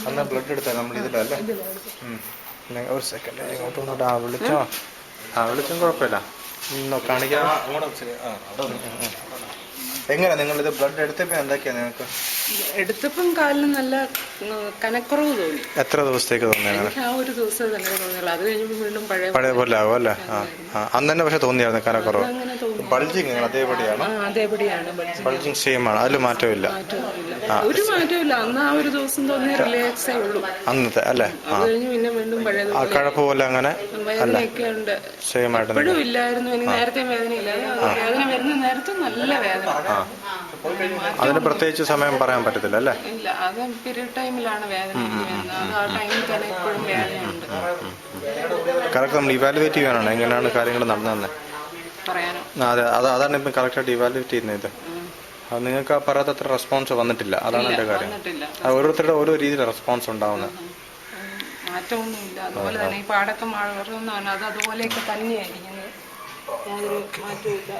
അന്ന് ബ്ലഡ് എടുത്താൽ നമ്മൾ ഇതിലല്ലേ? ഒരു സെക്കൻഡ് ഇങ്ങോട്ട് വന്നിട്ട് വിളിച്ചോ? വിളിച്ചും കുഴപ്പമില്ല. കാണിക്കാം. എങ്ങനെയാ നിങ്ങളിത് ബ്ലഡ് എടുത്തപ്പോൾ എന്തൊക്കെയാ നിങ്ങൾക്ക്? എടുത്തപ്പം കാലിന് നല്ല കനക്കുറവ് തോന്നി. എത്ര ദിവസത്തേക്ക് തോന്നി? ആ ഒരു ദിവസം തന്നെ തോന്നിയുള്ളൂ. അത് കഴിഞ്ഞപ്പോൾ വീണ്ടും പഴയ പോലെ ആവും അല്ലേ? അന്ന് തന്നെ പക്ഷെ തോന്നിയായിരുന്നു കനക്കുറവ്. ബൾജിങ് അതേപടിയാണ്? അതേപടിയാണ്. ബൾജിങ് സെയിം ആണ്, അതിൽ മാറ്റമില്ല. ഒരു മാറ്റമില്ല. അന്ന് ആ ഒരു ദിവസം തോന്നിയ റിലാക്സേ ഉള്ളൂ അന്നത്തെ അല്ലേ? അത് കഴിഞ്ഞ് പിന്നെ വീണ്ടും പഴയ കഴപ്പ് പോലെ അങ്ങനെ വേദനയൊക്കെ ഉണ്ട്. സെയിം ആയിട്ട് എപ്പോഴും ഇല്ലായിരുന്നു. എനിക്ക് നേരത്തെ വേദനയില്ല. വേദന വരുന്ന നേരത്തെ നല്ല വേദന. അതിന് പ്രത്യേകിച്ച് സമയം പറയാൻ പറ്റത്തില്ല അല്ലേ? ഇല്ല, അത് പീരിയഡ് ടൈമിലാണ് വേദന വരുന്നത്. അത് ആ ടൈമിൽ തന്നെ എപ്പോഴും വേദനയുണ്ട്. കറക്റ്റ് നമ്മൾ ഇവാലുവേറ്റ് ചെയ്യാനാണ് എങ്ങനെയാണ് കാര്യങ്ങൾ നടന്നതെന്ന് പറയാനോ? അതാണ് ഇപ്പം കറക്റ്റായിട്ട് ഇവാലുവേറ്റ് ചെയ്യുന്നത്. അത് നിങ്ങൾക്ക് ആ പറയാത്തത്ര റെസ്പോൺസ് വന്നിട്ടില്ല, അതാണ് എൻ്റെ കാര്യം. ഓരോരുത്തരുടെ ഓരോ രീതിയിൽ റെസ്പോൺസ് ഉണ്ടാവുന്നത്. മാറ്റമൊന്നുമില്ല. അതുപോലെ തന്നെ ഈ പാടൊക്കെ മഴ അത് അതുപോലെയൊക്കെ തന്നെയായിരിക്കുന്നത്. യാതൊരു മാറ്റവും ഇല്ല.